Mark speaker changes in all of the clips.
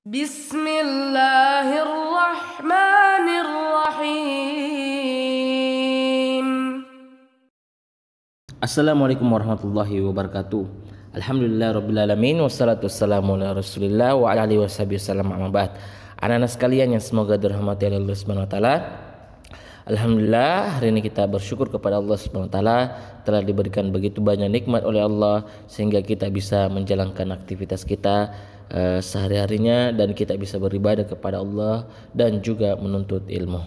Speaker 1: Bismillahirrahmanirrahim.
Speaker 2: Assalamualaikum warahmatullahi wabarakatuh. Alhamdulillahirrabbilalamin. Wassalatu wassalamu ala rasulillah wa ala alihi wasallam amma ba'd. Anak-anak sekalian yang semoga dirahmati oleh Allah Subhanahu wa taala. Alhamdulillah, hari ini kita bersyukur kepada Allah Subhanahu wa taala telah diberikan begitu banyak nikmat oleh Allah sehingga kita bisa menjalankan aktivitas kita sehari-harinya dan kita bisa beribadah kepada Allah dan juga menuntut ilmu.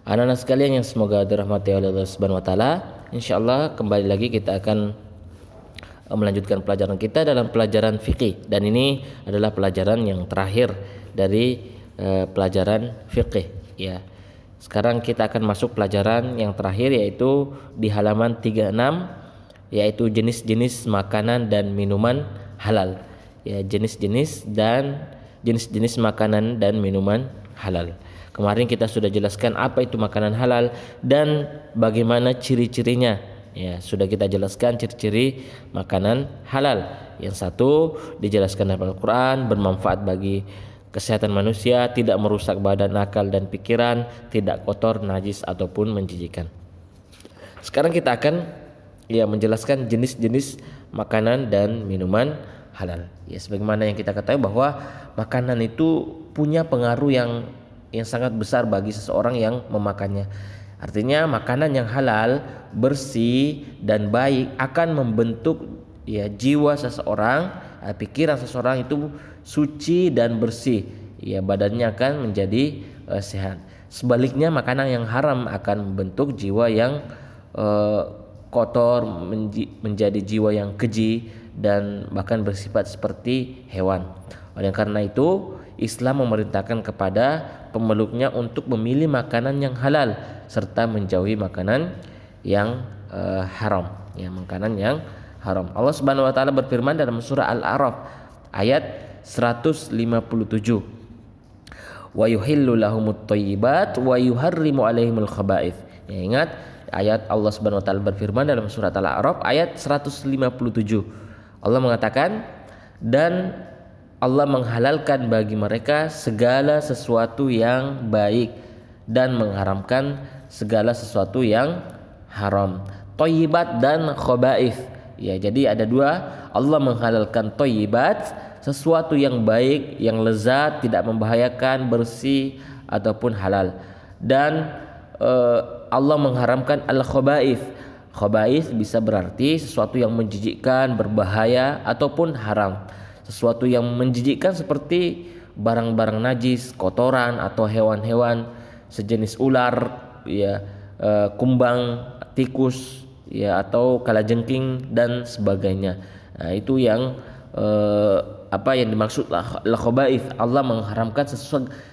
Speaker 2: Anak-anak sekalian yang semoga dirahmati oleh Allah Subhanahu wa taala, insyaallah kembali lagi kita akan melanjutkan pelajaran kita dalam pelajaran fikih, dan ini adalah pelajaran yang terakhir dari pelajaran fikih ya. Sekarang kita akan masuk pelajaran yang terakhir, yaitu di halaman 36, yaitu jenis-jenis makanan dan minuman halal. Ya, jenis-jenis makanan dan minuman halal. Kemarin kita sudah jelaskan apa itu makanan halal dan bagaimana ciri-cirinya. Ya, sudah kita jelaskan ciri-ciri makanan halal. Yang satu dijelaskan dalam Al-Quran, bermanfaat bagi kesehatan manusia, tidak merusak badan, akal dan pikiran, tidak kotor, najis ataupun menjijikan. Sekarang kita akan menjelaskan jenis-jenis makanan dan minuman halal. Ya, sebagaimana yang kita ketahui bahwa makanan itu punya pengaruh yang sangat besar bagi seseorang yang memakannya. Artinya makanan yang halal, bersih dan baik akan membentuk jiwa seseorang, pikiran seseorang itu suci dan bersih. Ya, badannya akan menjadi sehat. Sebaliknya makanan yang haram akan membentuk jiwa yang kotor, menjadi jiwa yang keji dan bahkan bersifat seperti hewan. Oleh karena itu, Islam memerintahkan kepada pemeluknya untuk memilih makanan yang halal serta menjauhi makanan yang haram. Ya, makanan yang haram. Allah Subhanahu wa taala berfirman dalam surah Al-A'raf ayat 157. Wa yuhillu lahumut thayyibat wa yuharrimu 'alaihimul khaba'ith. Ya, ingat ayat Allah Subhanahu wa taala berfirman dalam surat Al-A'raf ayat 157. Allah mengatakan, dan Allah menghalalkan bagi mereka segala sesuatu yang baik dan mengharamkan segala sesuatu yang haram. Thayyibat dan khaba'ith. Ya, jadi ada dua. Allah menghalalkan thayyibat, sesuatu yang baik, yang lezat, tidak membahayakan, bersih ataupun halal. Dan Allah mengharamkan al-khaba'ith. Khaba'ith bisa berarti sesuatu yang menjijikkan, berbahaya ataupun haram. Sesuatu yang menjijikkan seperti barang-barang najis, kotoran atau hewan-hewan sejenis ular, kumbang, tikus, atau kalajengking dan sebagainya. Nah, itu yang yang dimaksud al-khaba'ith. Allah mengharamkan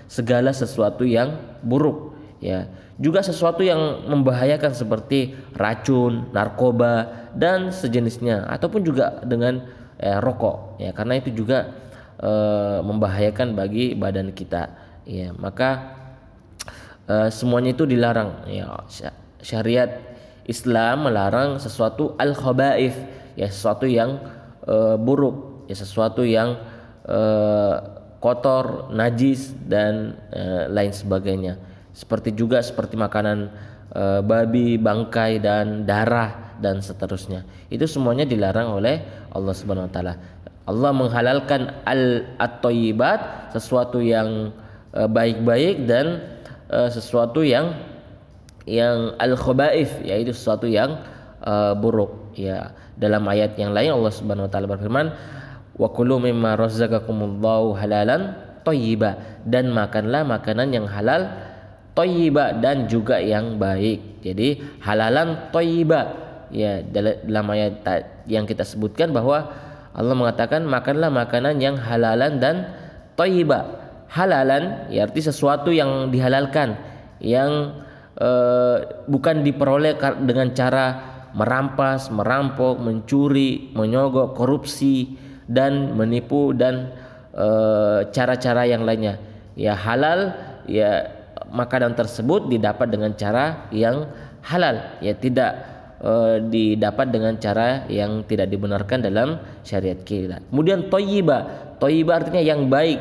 Speaker 2: segala sesuatu yang buruk. Ya, juga sesuatu yang membahayakan seperti racun, narkoba dan sejenisnya, ataupun juga dengan rokok. Ya, karena itu juga membahayakan bagi badan kita. Ya, maka semuanya itu dilarang. Ya, syariat Islam melarang sesuatu al-khaba'ith, ya, sesuatu yang buruk. Ya, sesuatu yang kotor, najis dan lain sebagainya. Seperti makanan babi, bangkai dan darah dan seterusnya. Itu semuanya dilarang oleh Allah Subhanahu wa taala. Allah menghalalkan at-thayyibat, sesuatu yang baik-baik, dan sesuatu yang al-khaba'ith, yaitu sesuatu yang buruk. Ya, dalam ayat yang lain Allah Subhanahu wa taala berfirman, wa kulu mimma razaqakumullahu halalan thayyiba, dan makanlah makanan yang halal thayyiba dan juga yang baik. Jadi halalan thayyiba. Ya, dalam ayat yang kita sebutkan bahwa Allah mengatakan makanlah makanan yang halalan dan thayyiba. Halalan ya arti sesuatu yang dihalalkan, yang bukan diperoleh dengan cara merampas, merampok, mencuri, menyogok, korupsi dan menipu dan cara-cara yang lainnya. Ya, halal, ya makanan tersebut didapat dengan cara yang halal, ya tidak didapat dengan cara yang tidak dibenarkan dalam syariat kita. Kemudian thayyiba, thayyiba artinya yang baik.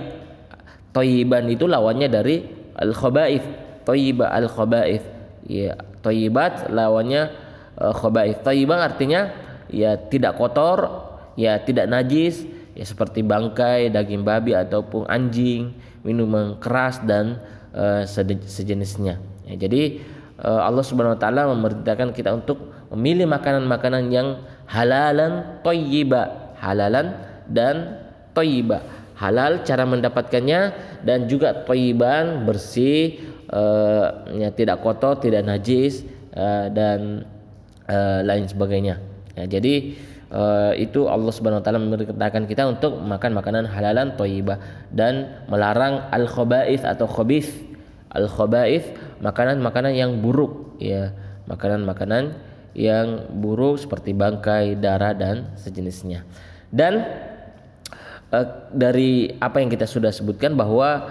Speaker 2: Thayyiban itu lawannya dari al-khaba'ith. Thayyiba al-khaba'ith. Ya, thayyibat lawannya khaba'ith. Thayyiban artinya ya tidak kotor, ya tidak najis, ya seperti bangkai, daging babi ataupun anjing, minuman keras dan sejenisnya. Ya, jadi Allah Subhanahu wa taala memerintahkan kita untuk memilih makanan-makanan yang halalan thayyiba, halalan dan thayyiba. Halal cara mendapatkannya dan juga thayyiban bersih, ya tidak kotor, tidak najis dan lain sebagainya. Ya, jadi itu Allah Subhanahu wa taala memerintahkan kita untuk makan makanan halalan thayyibah dan melarang al-khaba'ith atau khabith. Al-khaba'ith makanan-makanan yang buruk, ya, makanan-makanan yang buruk seperti bangkai, darah dan sejenisnya. Dan dari apa yang kita sudah sebutkan bahwa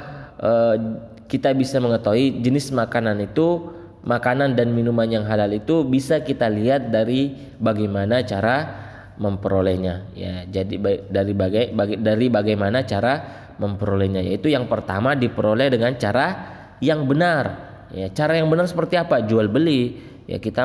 Speaker 2: kita bisa mengetahui jenis makanan itu, makanan dan minuman yang halal itu bisa kita lihat dari bagaimana cara memperolehnya. Ya, jadi dari bagaimana cara memperolehnya, yaitu yang pertama diperoleh dengan cara yang benar. Ya, cara yang benar seperti apa? Jual beli. Ya, kita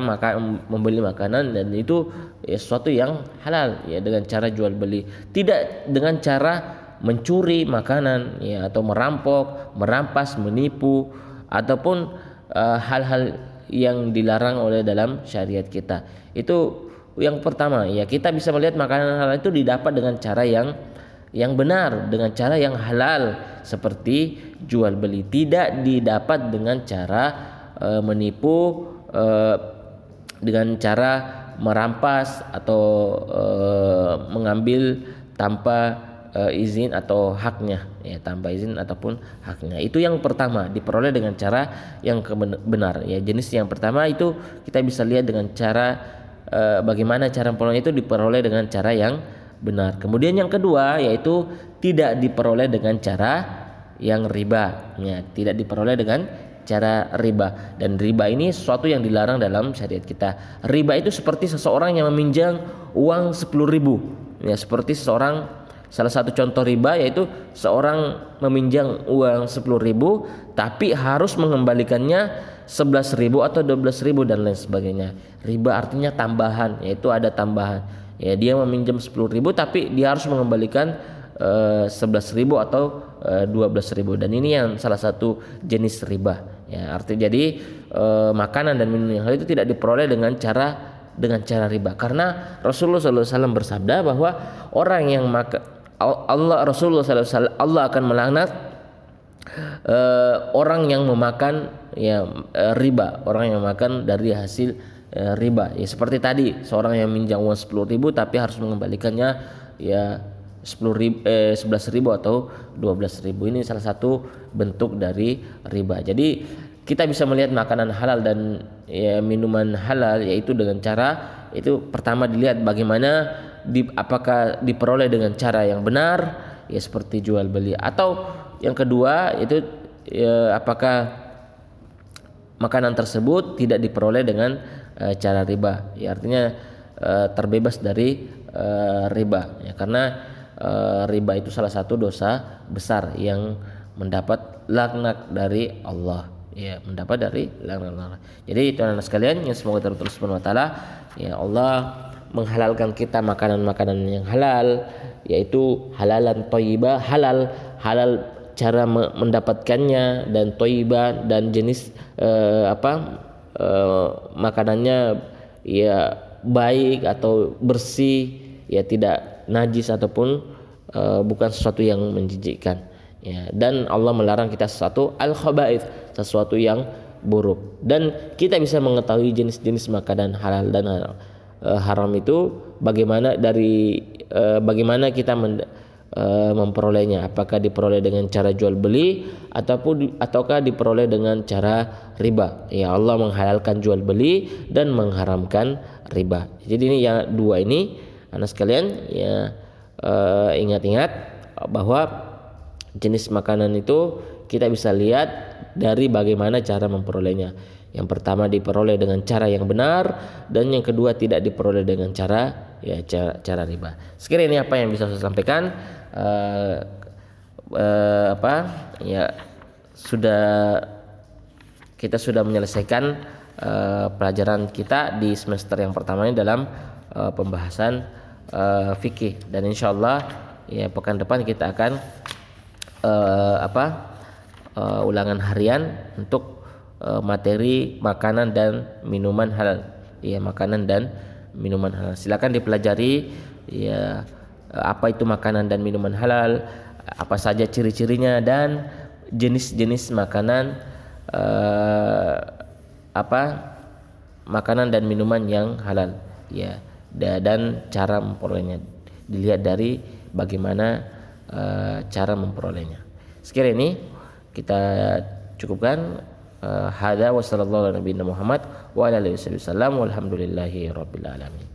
Speaker 2: membeli makanan dan itu ya sesuatu yang halal, ya dengan cara jual beli, tidak dengan cara mencuri makanan, ya, atau merampok, merampas, menipu ataupun hal-hal yang dilarang oleh dalam syariat kita. Itu yang pertama, ya kita bisa melihat makanan halal itu didapat dengan cara yang benar, dengan cara yang halal seperti jual beli, tidak didapat dengan cara menipu, dengan cara merampas atau mengambil tanpa izin atau haknya, ya tanpa izin ataupun haknya. Itu yang pertama, diperoleh dengan cara yang benar. Ya, jenis yang pertama itu kita bisa lihat dengan cara bagaimana cara memperoleh itu diperoleh dengan cara yang benar. Kemudian yang kedua yaitu tidak diperoleh dengan cara yang riba, ya, tidak diperoleh dengan cara riba. Dan riba ini sesuatu yang dilarang dalam syariat kita. Riba itu seperti seseorang yang meminjam uang 10.000, ya, seperti salah satu contoh riba yaitu seorang meminjam uang 10.000 tapi harus mengembalikannya 11.000 atau 12.000 dan lain sebagainya. Riba artinya tambahan, yaitu ada tambahan. Ya, dia meminjam 10.000 tapi dia harus mengembalikan 11.000 atau 12.000, dan ini yang salah satu jenis riba. Ya, artinya jadi makanan dan minuman yang halal itu tidak diperoleh dengan cara riba, karena Rasulullah SAW bersabda bahwa orang yang Allah akan melaknat orang yang memakan, ya, riba, orang yang makan dari hasil riba. Ya, seperti tadi seorang yang minjam uang 10.000 tapi harus mengembalikannya ya 11.000 atau 12.000. Ini salah satu bentuk dari riba. Jadi kita bisa melihat makanan halal dan ya minuman halal yaitu dengan cara itu pertama dilihat bagaimana apakah diperoleh dengan cara yang benar, ya seperti jual beli, atau yang kedua itu ya, apakah makanan tersebut tidak diperoleh dengan cara riba, ya artinya terbebas dari riba, ya karena riba itu salah satu dosa besar yang mendapat laknat dari Allah, ya mendapat dari laknat Allah. Jadi teman-teman sekalian yang semoga terus Subhanahu wa taala, ya Allah menghalalkan kita makanan-makanan yang halal, yaitu halalan thayyibah, halal cara mendapatkannya, dan thayyibah dan jenis makanannya ya baik atau bersih, ya tidak najis ataupun bukan sesuatu yang menjijikkan, ya. Dan Allah melarang kita sesuatu al-khaba'ith, sesuatu yang buruk. Dan kita bisa mengetahui jenis-jenis makanan halal dan haram itu bagaimana kita memperolehnya, apakah diperoleh dengan cara jual beli ataukah diperoleh dengan cara riba. Ya, Allah menghalalkan jual beli dan mengharamkan riba. Jadi ini yang dua ini, anak sekalian, ya ingat-ingat bahwa jenis makanan itu kita bisa lihat dari bagaimana cara memperolehnya. Yang pertama diperoleh dengan cara yang benar, dan yang kedua tidak diperoleh dengan cara riba. Sekiranya ini apa yang bisa saya sampaikan. kita sudah menyelesaikan pelajaran kita di semester yang pertama ini dalam pembahasan fikih, dan insyaallah ya pekan depan kita akan ulangan harian untuk materi makanan dan minuman halal. Ya, makanan dan minuman halal. Silakan dipelajari ya, apa itu makanan dan minuman halal, apa saja ciri-cirinya dan jenis-jenis makanan makanan dan minuman yang halal ya, dan cara memperolehnya dilihat dari bagaimana cara memperolehnya. Sekiranya ini kita cukupkan. Hada wa sallallahu ala nabiyina Muhammad wa ala alihi wasallam walhamdulillahi rabbil alamin.